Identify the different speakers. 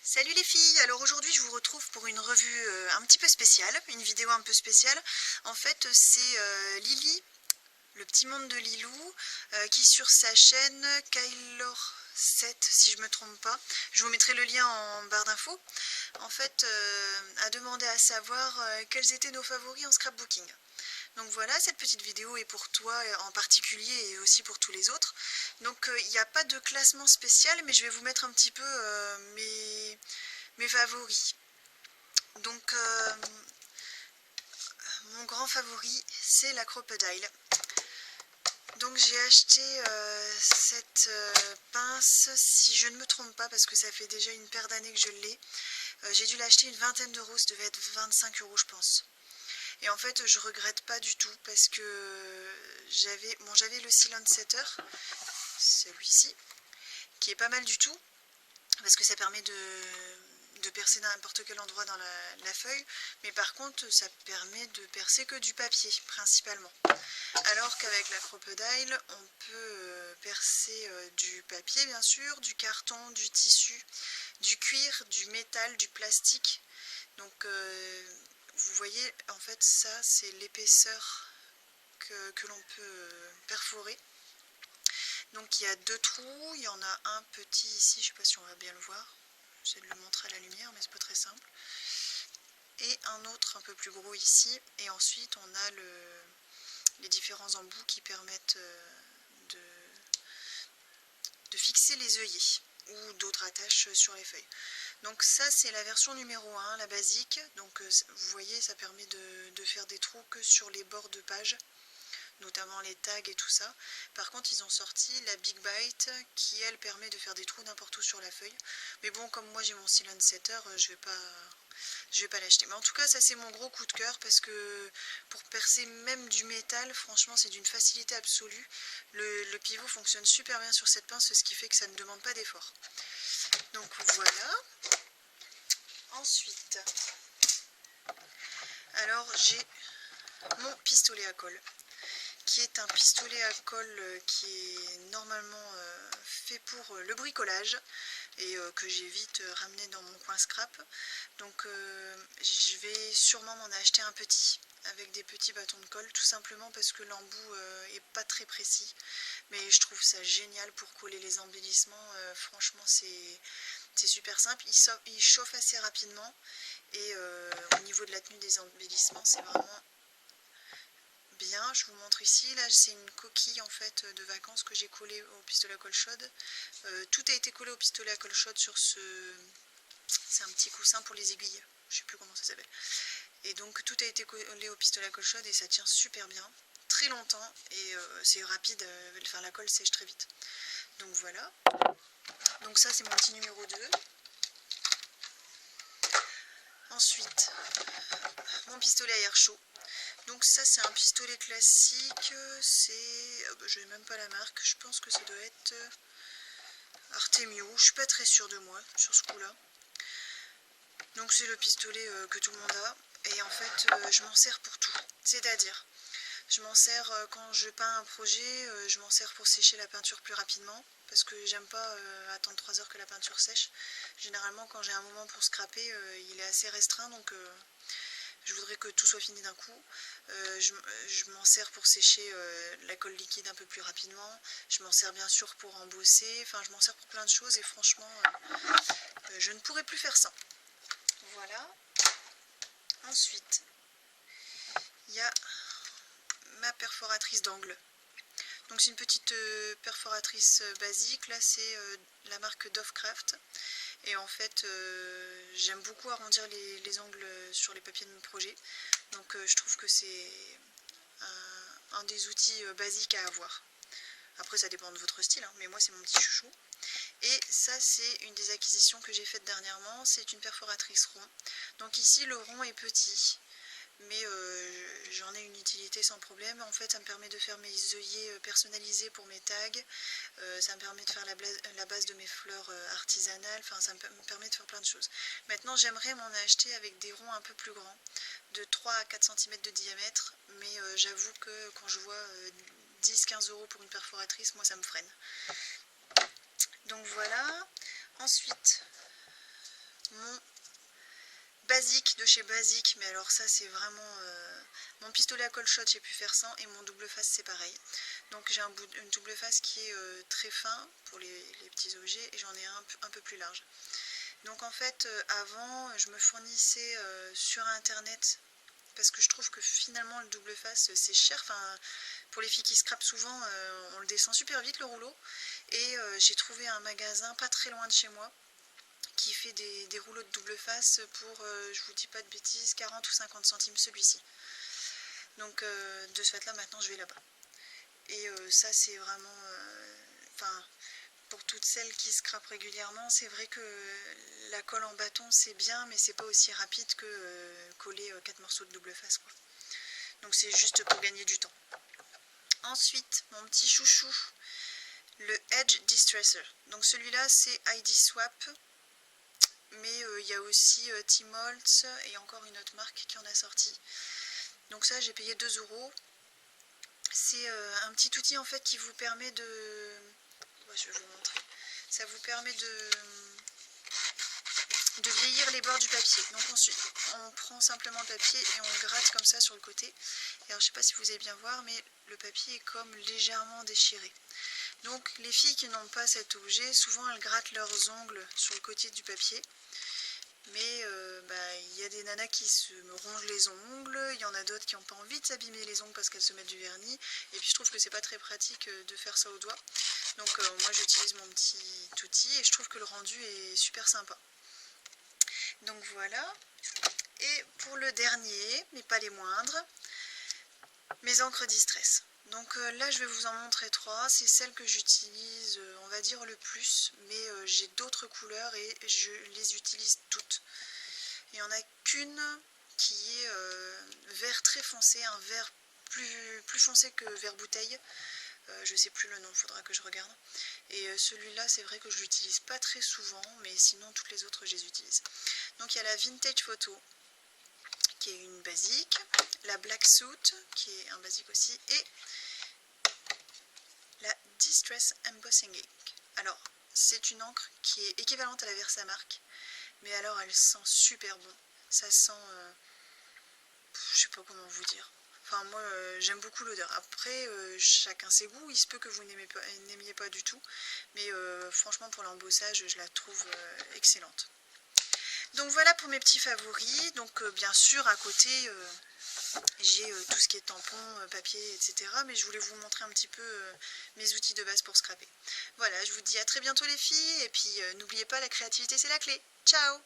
Speaker 1: Salut les filles, alors aujourd'hui je vous retrouve pour une revue un petit peu spéciale, une vidéo un peu spéciale. En fait c'est Lily, le petit monde de Lilou, qui sur sa chaîne Kylor 7 si je me trompe pas, je vous mettrai le lien en barre d'infos, en fait a demandé à savoir quels étaient nos favoris en scrapbooking. Donc voilà, cette petite vidéo est pour toi en particulier et aussi pour tous les autres. Donc il n'y a pas de classement spécial, mais je vais vous mettre un petit peu mes favoris. Donc mon grand favori, c'est la Crocodile. Donc j'ai acheté cette pince, si je ne me trompe pas, parce que ça fait déjà une paire d'années que je l'ai. J'ai dû l'acheter une vingtaine d'euros, ça devait être 25 euros je pense. Et en fait, je regrette pas du tout parce que j'avais le Seal Setter, celui-ci, qui est pas mal du tout parce que ça permet de percer n'importe quel endroit dans la feuille, mais par contre, ça permet de percer que du papier principalement. Alors qu'avec la Crocodile, on peut percer du papier bien sûr, du carton, du tissu, du cuir, du métal, du plastique. Donc vous voyez, en fait, ça, c'est l'épaisseur que l'on peut perforer. Donc il y a deux trous, il y en a un petit ici, je ne sais pas si on va bien le voir. J'essaie de le montrer à la lumière, mais c'est pas très simple. Et un autre un peu plus gros ici. Et ensuite, on a les différents embouts qui permettent de fixer les œillets ou d'autres attaches sur les feuilles. Donc ça c'est la version numéro 1, la basique. Donc vous voyez, ça permet de faire des trous que sur les bords de page, notamment les tags et tout ça. Par contre ils ont sorti la Big Bite qui elle permet de faire des trous n'importe où sur la feuille. Mais bon, comme moi j'ai mon Seal Setter, je vais pas l'acheter. Mais en tout cas ça c'est mon gros coup de cœur parce que pour percer même du métal, franchement c'est d'une facilité absolue. Le pivot fonctionne super bien sur cette pince, ce qui fait que ça ne demande pas d'effort. Donc voilà. Ensuite, alors j'ai mon pistolet à colle, qui est un pistolet à colle qui est normalement fait pour le bricolage et que j'ai vite ramené dans mon coin scrap. Donc je vais sûrement m'en acheter un petit avec des petits bâtons de colle, tout simplement parce que l'embout est pas très précis, mais je trouve ça génial pour coller les embellissements. Franchement c'est super simple, il chauffe assez rapidement et au niveau de la tenue des embellissements c'est vraiment bien. Je vous montre ici, là c'est une coquille en fait de vacances que j'ai collée au pistolet à colle chaude. Tout a été collé au pistolet à colle chaude sur c'est un petit coussin pour les aiguilles, je sais plus comment ça s'appelle. Et donc tout a été collé au pistolet à colle chaude et ça tient super bien, très longtemps et c'est rapide, enfin la colle sèche très vite. Donc voilà, donc ça c'est mon petit numéro 2. Ensuite, mon pistolet à air chaud. Donc ça c'est un pistolet classique, c'est, je n'ai même pas la marque, je pense que ça doit être Artemio, je suis pas très sûre de moi sur ce coup là. Donc c'est le pistolet que tout le monde a et en fait je m'en sers pour tout, c'est-à-dire je m'en sers quand je peins un projet, je m'en sers pour sécher la peinture plus rapidement parce que j'aime pas attendre 3 heures que la peinture sèche. Généralement quand j'ai un moment pour scraper il est assez restreint, donc je voudrais que tout soit fini d'un coup. Je m'en sers pour sécher la colle liquide un peu plus rapidement. Je m'en sers bien sûr pour embosser. Enfin, je m'en sers pour plein de choses et franchement, je ne pourrais plus faire ça. Voilà. Ensuite, il y a ma perforatrice d'angle. Donc c'est une petite perforatrice basique. Là, c'est la marque Dovecraft. Et en fait, j'aime beaucoup arrondir les angles sur les papiers de mes projets. Donc je trouve que c'est un des outils basiques à avoir. Après ça dépend de votre style, hein, mais moi c'est mon petit chouchou. Et ça c'est une des acquisitions que j'ai faites dernièrement, c'est une perforatrice rond. Donc ici le rond est petit, mais j'en ai une utilité sans problème. En fait ça me permet de faire mes œillets personnalisés pour mes tags, ça me permet de faire la base de mes fleurs artisanales, enfin ça me permet de faire plein de choses. Maintenant j'aimerais m'en acheter avec des ronds un peu plus grands, de 3 à 4 cm de diamètre, mais j'avoue que quand je vois 10-15 euros pour une perforatrice, moi ça me freine. Donc voilà. Ensuite, mon Basique de chez Basique, mais alors ça c'est vraiment mon pistolet à colle shot, j'ai pu faire sans, et mon double face c'est pareil. Donc j'ai une double face qui est très fin pour les petits objets, et j'en ai un peu plus large. Donc en fait avant je me fournissais sur internet, parce que je trouve que finalement le double face c'est cher, enfin pour les filles qui scrapent souvent on le descend super vite le rouleau, et j'ai trouvé un magasin pas très loin de chez moi qui fait des rouleaux de double face pour, je vous dis pas de bêtises, 40 ou 50 centimes celui-ci. Donc de ce fait là maintenant je vais là-bas. Et ça c'est vraiment, enfin pour toutes celles qui scrapent régulièrement, c'est vrai que la colle en bâton c'est bien, mais c'est pas aussi rapide que coller 4 morceaux de double face, quoi. Donc c'est juste pour gagner du temps. Ensuite, mon petit chouchou, le Edge Distresser. Donc celui-là c'est ID Swap. Mais il y a aussi Tmoltz et encore une autre marque qui en a sorti. Donc ça j'ai payé 2 €. C'est un petit outil en fait qui vous permet de... Ouais, je vais vous montrer. Ça vous permet de vieillir les bords du papier. Donc ensuite on prend simplement le papier et on gratte comme ça sur le côté. Et alors je sais pas si vous allez bien voir, mais le papier est comme légèrement déchiré. Donc les filles qui n'ont pas cet objet, souvent elles grattent leurs ongles sur le côté du papier. Mais y a des nanas qui se me rongent les ongles, il y en a d'autres qui n'ont pas envie de s'abîmer les ongles parce qu'elles se mettent du vernis. Et puis je trouve que c'est pas très pratique de faire ça au doigt. Donc moi j'utilise mon petit outil et je trouve que le rendu est super sympa. Donc voilà. Et pour le dernier, mais pas les moindres, mes encres Distress. Donc là je vais vous en montrer 3, c'est celles que j'utilise on va dire le plus, mais j'ai d'autres couleurs et je les utilise toutes. Il n'y en a qu'une qui est vert très foncé, un vert plus foncé que vert bouteille, je sais plus le nom, il faudra que je regarde. Et celui-là c'est vrai que je l'utilise pas très souvent, mais sinon toutes les autres je les utilise. Donc il y a la Vintage Photo, qui est une basique, la Black Suit, qui est un basique aussi, et la Distress Embossing Ink. Alors, c'est une encre qui est équivalente à la Versamark, mais alors elle sent super bon. Ça sent... je sais pas comment vous dire. Enfin, moi, j'aime beaucoup l'odeur. Après, chacun ses goûts. Il se peut que vous n'aimiez pas du tout. Mais franchement, pour l'embossage, je la trouve excellente. Donc voilà pour mes petits favoris. Donc bien sûr, à côté... j'ai tout ce qui est tampons, papier, etc. Mais je voulais vous montrer un petit peu mes outils de base pour scraper. Voilà, je vous dis à très bientôt les filles. Et puis n'oubliez pas, la créativité c'est la clé. Ciao!